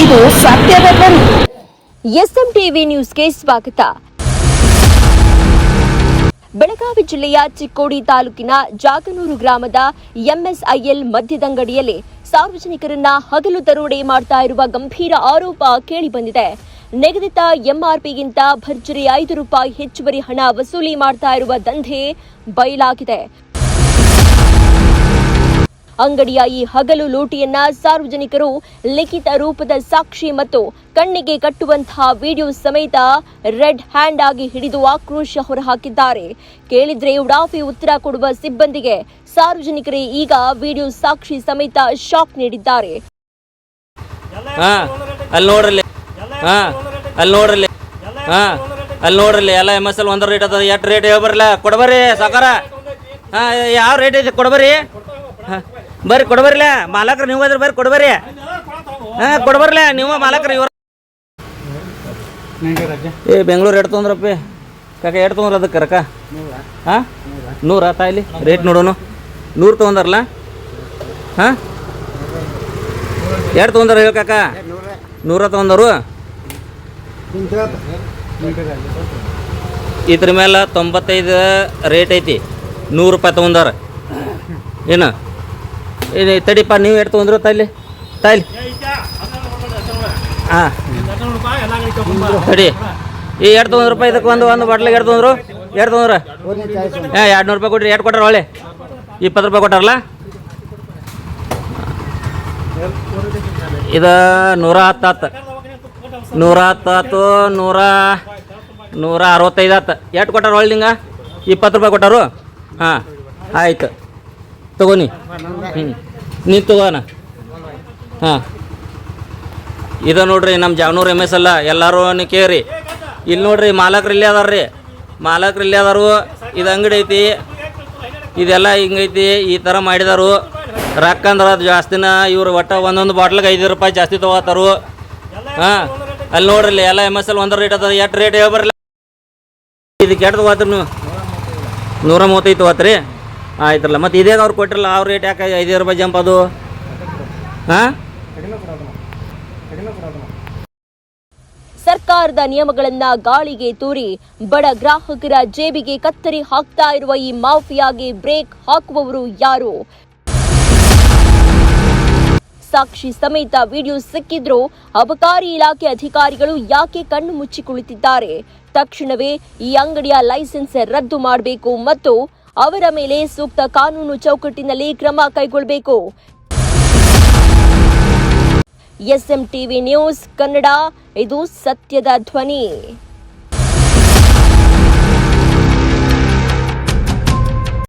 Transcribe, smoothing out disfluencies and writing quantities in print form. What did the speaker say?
ಇದು ಸತ್ಯದ ಧ್ವನಿ. ಎಸ್ಎಂ ಟಿವಿ ನ್ಯೂಸ್ಗೆ ಸ್ವಾಗತ. ಬೆಳಗಾವಿ ಜಿಲ್ಲೆಯ ಚಿಕ್ಕೋಡಿ ತಾಲೂಕಿನ ಜಾಗನೂರು ಗ್ರಾಮದ ಎಂಎಸ್ಐಎಲ್ ಮದ್ಯದಂಗಡಿಯಲ್ಲಿ ಸಾರ್ವಜನಿಕರನ್ನ ಹಗಲು ದರೋಡೆ ಮಾಡ್ತಾ ಇರುವ ಗಂಭೀರ ಆರೋಪ ಕೇಳಿಬಂದಿದೆ. ನಿಗದಿತ ಎಂಆರ್ಪಿಗಿಂತ ಭರ್ಜರಿ ₹5 ಹೆಚ್ಚುವರಿ ಹಣ ವಸೂಲಿ ಮಾಡ್ತಾ ಇರುವ ದಂಧೆ ಬಯಲಾಗಿದೆ. ಅಂಗಡಿಯ ಈ ಹಗಲು ಲೂಟಿಯನ್ನ ಸಾರ್ವಜನಿಕರು ಲಿಖಿತ ರೂಪದ ಸಾಕ್ಷಿ ಮತ್ತು ಕಣ್ಣಿಗೆ ಕಟ್ಟುವಂತಹ ವಿಡಿಯೋ ಸಮೇತ ರೆಡ್ ಹ್ಯಾಂಡ್ ಆಗಿ ಹಿಡಿದು ಆಕ್ರೋಶ ಹೊರಹಾಕಿದ್ದಾರೆ. ಕೇಳಿದ್ರೆ ಉಡಾಫಿ ಉತ್ತರ ಕೊಡುವ ಸಿಬ್ಬಂದಿಗೆ ಸಾರ್ವಜನಿಕರೇ ಈಗ ವಿಡಿಯೋ ಸಾಕ್ಷಿ ಸಮೇತ ಶಾಕ್ ನೀಡಿದ್ದಾರೆ. ಅಲ್ಲಿ ನೋಡ್ರಿ ಎಲ್ಲ MSL 1 ರೇಟ್ ಅದ. ಎಷ್ಟು ರೇಟ್ ಹೇಳ್ಬರ್ಲ ಕೊಡಬರ್ರಿ ಸಾಕಾರ. ಯಾವ ರೇಟ್ ಐತಿ ಕೊಡಬರ್ರಿ. ಬರ್ರಿ ಕೊಡಬರ್ಲ ಮಾಲಕ್ರ ನೀವು ಅದ್ರ ಬರ್ರಿ ಕೊಡಬರ್ರಿ. ಕೊಡಬರ್ಲ ನೀವು ಮಾಲಕ್ರ ಇವ್ರ. ಬೆಂಗಳೂರು ಎಡ್ ತೊಂದ್ರಪ್ಪಿ ಕಾಕ ಎಡ್ ತೊಂದ್ರ ಅದಕ್ಕೆ ರೊಕ್ಕ 100 ತಾಯಿಲಿ ರೇಟ್ ನೋಡೋನು 100 ತೊಗೊಂಡಾರಲ್ಲ. ಎರಡು ತೊಗೊಂಡಾರ ಹೇಳಿ ಕಾಕ 100 ತೊಗೊಂಡರು. ಇದ್ರ ಮೇಲೆ 95 ರೇಟ್ ಐತಿ. ₹100 ತೊಗೊಂಡಾರ. ಏನು ತಡಿಪ್ಪ ನೀವು ಎಷ್ಟು ತೊಗೊಂಡ್ರು ತಾಯಿಲಿ ತಡಿ. ಈ ₹200 ಇದಕ್ಕೆ ಒಂದು ಬಾಟ್ಲಿಗೆ ಎರಡು ತೊಗೊಂಡ್ರು. ₹200 ಕೊಡ್ರಿ. ಎಷ್ಟು ಕೊಟ್ಟಾರ ಒಳ್ಳೆ ₹20 ಕೊಟ್ಟಾರಲ್ಲ. ಇದು 110 165 ಆತು. ಎಷ್ಟು ಕೊಟ್ಟಾರ ಒಳ್ಳೆ ನಿಂಗೆ ₹20 ಕೊಟ್ಟಾರು. ಆಯ್ತು ತಗೋನಿ. ನೀನು ತಗೋಣ. ಇದು ನೋಡ್ರಿ ನಮ್ಮ ಜಾಗನೂರು MSL ಎಲ್ಲರೂ ಕೇಳ್ರಿ. ಇಲ್ಲಿ ನೋಡ್ರಿ ಮಾಲಕ್ರು ಇಲ್ಲೇ ಅದಾರ ಮಾಲಕ್ರು ಇಲ್ಲೇ ಅದಾರು. ಇದು ಅಂಗಡಿ ಐತಿ, ಇದೆಲ್ಲ ಹಿಂಗೈತಿ. ಈ ಥರ ಮಾಡಿದಾರು. ರೊಕ್ಕ ಅಂದ್ರೆ ಅದು ಜಾಸ್ತಿನ ಇವ್ರು ಒಟ್ಟು ಒಂದೊಂದು ಬಾಟ್ಲಿಗೆ ₹5 ಜಾಸ್ತಿ ತೊಗೋತಾರು. ಅಲ್ಲಿ ನೋಡ್ರಿ ಎಲ್ಲ MSL 1 ರೇಟ್ ಅದ. ಎಷ್ಟು ರೇಟ್ ಹೇಳ್ಬರ್ಲ. ಇದಕ್ಕೆ ಎಷ್ಟು ತೊಗೋತ್ರಿ ನೀವು? 135 ತೊಗೋತ್ರಿ. ಆಯ್ತಲ್ಲ ಮತ್ತು ಇದೇ ಅವ್ರು ಕೊಟ್ಟಿರಲ್ಲ ಅವ್ರ ರೇಟ್ ಯಾಕೆ ₹5 ಜಂಪ್ ಅದು? ಸರ್ಕಾರದ ನಿಯಮಗಳನ್ನ ಗಾಳಿಗೆ ತೂರಿ ಬಡ ಗ್ರಾಹಕರ ಜೇಬಿಗೆ ಕತ್ತರಿ ಹಾಕ್ತಾ ಇರುವ ಈ ಮಾಫಿಯಾಗೆ ಬ್ರೇಕ್ ಹಾಕುವವರು ಯಾರು? ಸಾಕ್ಷಿ ಸಮೇತ ವಿಡಿಯೋ ಸಿಕ್ಕಿದ್ರೂ ಅಬಕಾರಿ ಇಲಾಖೆ ಅಧಿಕಾರಿಗಳು ಯಾಕೆ ಕಣ್ಣು ಮುಚ್ಚಿ ಕುಳಿತಿದ್ದಾರೆ? ತಕ್ಷಣವೇ ಈ ಅಂಗಡಿಯ ಲೈಸೆನ್ಸ್ ರದ್ದು ಮಾಡಬೇಕು ಮತ್ತು ಅವರ ಮೇಲೆ ಸೂಕ್ತ ಕಾನೂನು ಚೌಕಟ್ಟಿನಲ್ಲಿ ಕ್ರಮ ಕೈಗೊಳ್ಳಬೇಕು. ಎಸ್ಎಂ ಟಿವಿ ನ್ಯೂಸ್ ಕನ್ನಡ, ಇದು ಸತ್ಯದ ಧ್ವನಿ.